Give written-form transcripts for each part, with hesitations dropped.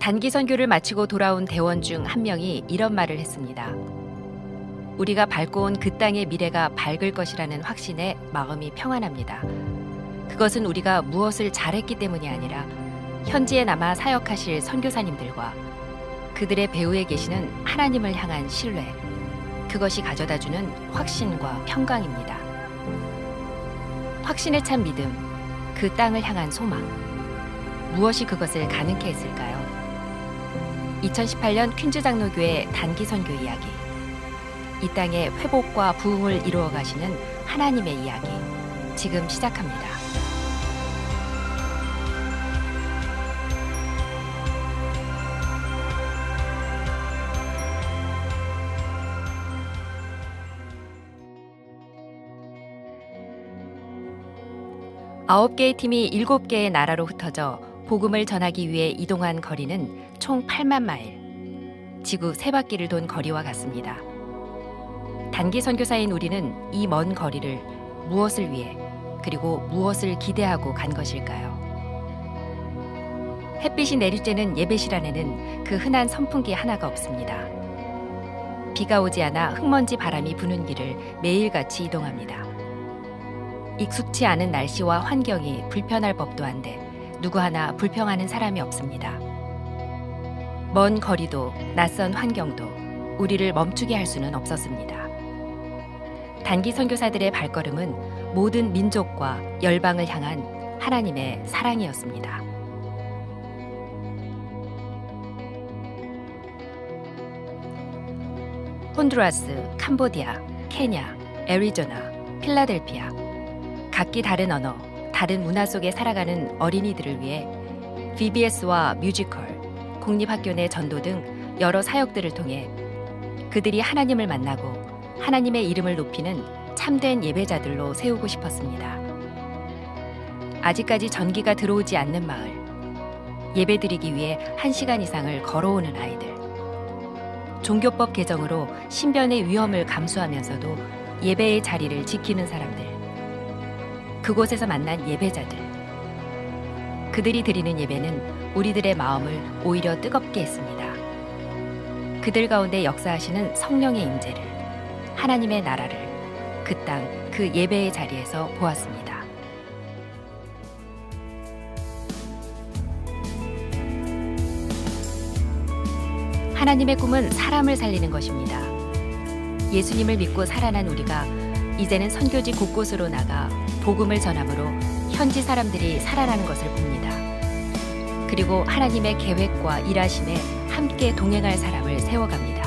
단기 선교를 마치고 돌아온 대원 중 한 명이 이런 말을 했습니다. 우리가 밟고 온 그 땅의 미래가 밝을 것이라는 확신에 마음이 평안합니다. 그것은 우리가 무엇을 잘했기 때문이 아니라 현지에 남아 사역하실 선교사님들과 그들의 배후에 계시는 하나님을 향한 신뢰, 그것이 가져다주는 확신과 평강입니다. 확신에 찬 믿음, 그 땅을 향한 소망, 무엇이 그것을 가능케 했을까요? 2018년 퀸즈 장로교회 단기 선교 이야기. 이 땅의 회복과 부흥을 이루어 가시는 하나님의 이야기. 지금 시작합니다. 아홉 개의 팀이 7개의 나라로 흩어져 복음을 전하기 위해 이동한 거리는 총 8만 마일. 지구 3바퀴를 돈 거리와 같습니다. 단기 선교사인 우리는 이 먼 거리를 무엇을 위해 그리고 무엇을 기대하고 간 것일까요? 햇빛이 내리쬐는 예배 시간에는 그 흔한 선풍기 하나가 없습니다. 비가 오지 않아 흙먼지 바람이 부는 길을 매일같이 이동합니다. 익숙치 않은 날씨와 환경이 불편할 법도 한데 누구 하나 불평하는 사람이 없습니다. 먼 거리도 낯선 환경도 우리를 멈추게 할 수는 없었습니다. 단기 선교사들의 발걸음은 모든 민족과 열방을 향한 하나님의 사랑이었습니다. 혼두라스, 캄보디아, 케냐, 애리조나, 필라델피아. 각기 다른 언어, 다른 문화 속에 살아가는 어린이들을 위해 VBS와 뮤지컬, 공립학교 내 전도 등 여러 사역들을 통해 그들이 하나님을 만나고 하나님의 이름을 높이는 참된 예배자들로 세우고 싶었습니다. 아직까지 전기가 들어오지 않는 마을, 예배드리기 위해 1시간 이상을 걸어오는 아이들, 종교법 개정으로 신변의 위험을 감수하면서도 예배의 자리를 지키는 사람들, 그곳에서 만난 예배자들. 그들이 드리는 예배는 우리들의 마음을 오히려 뜨겁게 했습니다. 그들 가운데 역사하시는 성령의 임재를, 하나님의 나라를 그 땅, 그 예배의 자리에서 보았습니다. 하나님의 꿈은 사람을 살리는 것입니다. 예수님을 믿고 살아난 우리가 이제는 선교지 곳곳으로 나가 복음을 전함으로 현지 사람들이 살아나는 것을 봅니다. 그리고 하나님의 계획과 일하심에 함께 동행할 사람을 세워갑니다.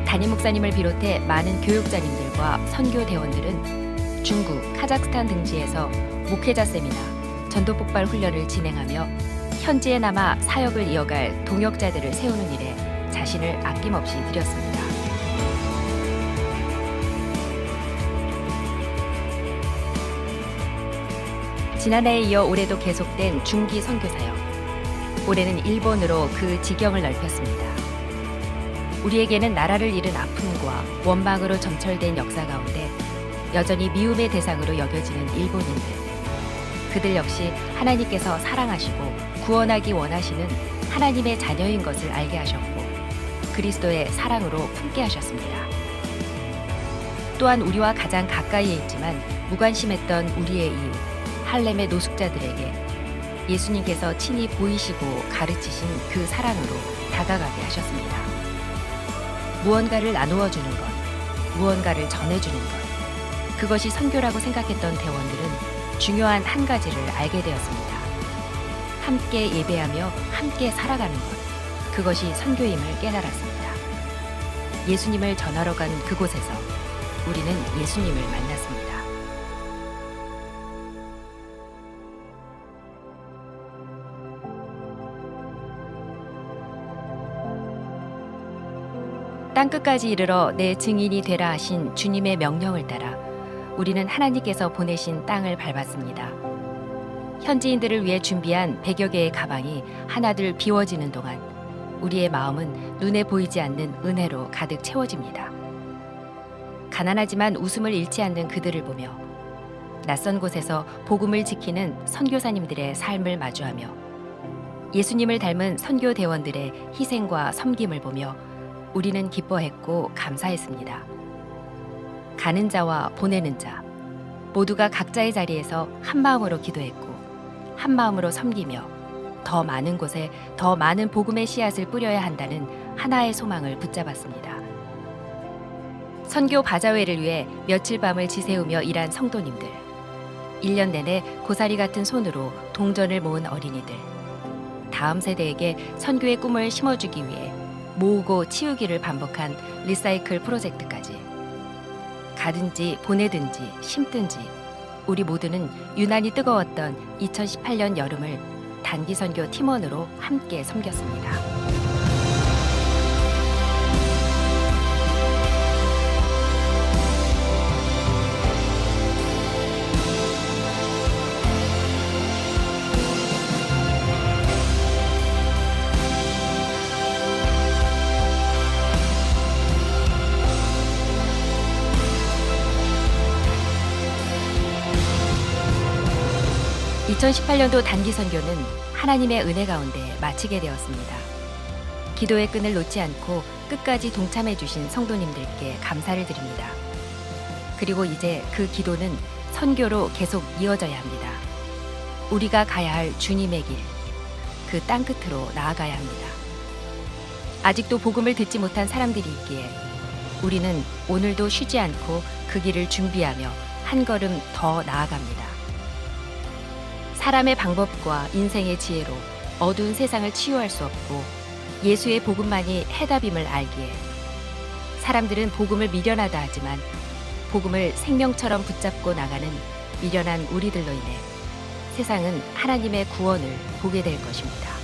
담임 목사님을 비롯해 많은 교육자님들과 선교 대원들은 중국, 카자흐스탄 등지에서 목회자 세미나, 전도 폭발 훈련을 진행하며 현지에 남아 사역을 이어갈 동역자들을 세우는 일에 자신을 아낌없이 들였습니다. 지난해에 이어 올해도 계속된 중기 선교사역. 올해는 일본으로 그 지경을 넓혔습니다. 우리에게는 나라를 잃은 아픔과 원망으로 점철된 역사 가운데 여전히 미움의 대상으로 여겨지는 일본인들. 그들 역시 하나님께서 사랑하시고 구원하기 원하시는 하나님의 자녀인 것을 알게 하셨고 그리스도의 사랑으로 품게 하셨습니다. 또한 우리와 가장 가까이에 있지만 무관심했던 우리의 이웃, 할렘의 노숙자들에게 예수님께서 친히 보이시고 가르치신 그 사랑으로 다가가게 하셨습니다. 무언가를 나누어 주는 것, 무언가를 전해주는 것, 그것이 선교라고 생각했던 대원들은 중요한 한 가지를 알게 되었습니다. 함께 예배하며 함께 살아가는 것, 그것이 선교임을 깨달았습니다. 예수님을 전하러 간 그곳에서 우리는 예수님을 만났습니다. 땅끝까지 이르러 내 증인이 되라 하신 주님의 명령을 따라 우리는 하나님께서 보내신 땅을 밟았습니다. 현지인들을 위해 준비한 100여 개의 가방이 하나둘 비워지는 동안 우리의 마음은 눈에 보이지 않는 은혜로 가득 채워집니다. 가난하지만 웃음을 잃지 않는 그들을 보며 낯선 곳에서 복음을 지키는 선교사님들의 삶을 마주하며 예수님을 닮은 선교 대원들의 희생과 섬김을 보며 우리는 기뻐했고 감사했습니다. 가는 자와 보내는 자 모두가 각자의 자리에서 한 마음으로 기도했고 한 마음으로 섬기며 더 많은 곳에 더 많은 복음의 씨앗을 뿌려야 한다는 하나의 소망을 붙잡았습니다. 선교 바자회를 위해 며칠 밤을 지새우며 일한 성도님들, 1년 내내 고사리 같은 손으로 동전을 모은 어린이들, 다음 세대에게 선교의 꿈을 심어주기 위해 모으고 치우기를 반복한 리사이클 프로젝트까지 가든지 보내든지 심든지 우리 모두는 유난히 뜨거웠던 2018년 여름을 단기 선교 팀원으로 함께 섬겼습니다. 2018년도 단기 선교는 하나님의 은혜 가운데 마치게 되었습니다. 기도의 끈을 놓지 않고 끝까지 동참해 주신 성도님들께 감사를 드립니다. 그리고 이제 그 기도는 선교로 계속 이어져야 합니다. 우리가 가야 할 주님의 길, 그 땅끝으로 나아가야 합니다. 아직도 복음을 듣지 못한 사람들이 있기에 우리는 오늘도 쉬지 않고 그 길을 준비하며 한 걸음 더 나아갑니다. 사람의 방법과 인생의 지혜로 어두운 세상을 치유할 수 없고 예수의 복음만이 해답임을 알기에 사람들은 복음을 미련하다 하지만 복음을 생명처럼 붙잡고 나가는 미련한 우리들로 인해 세상은 하나님의 구원을 보게 될 것입니다.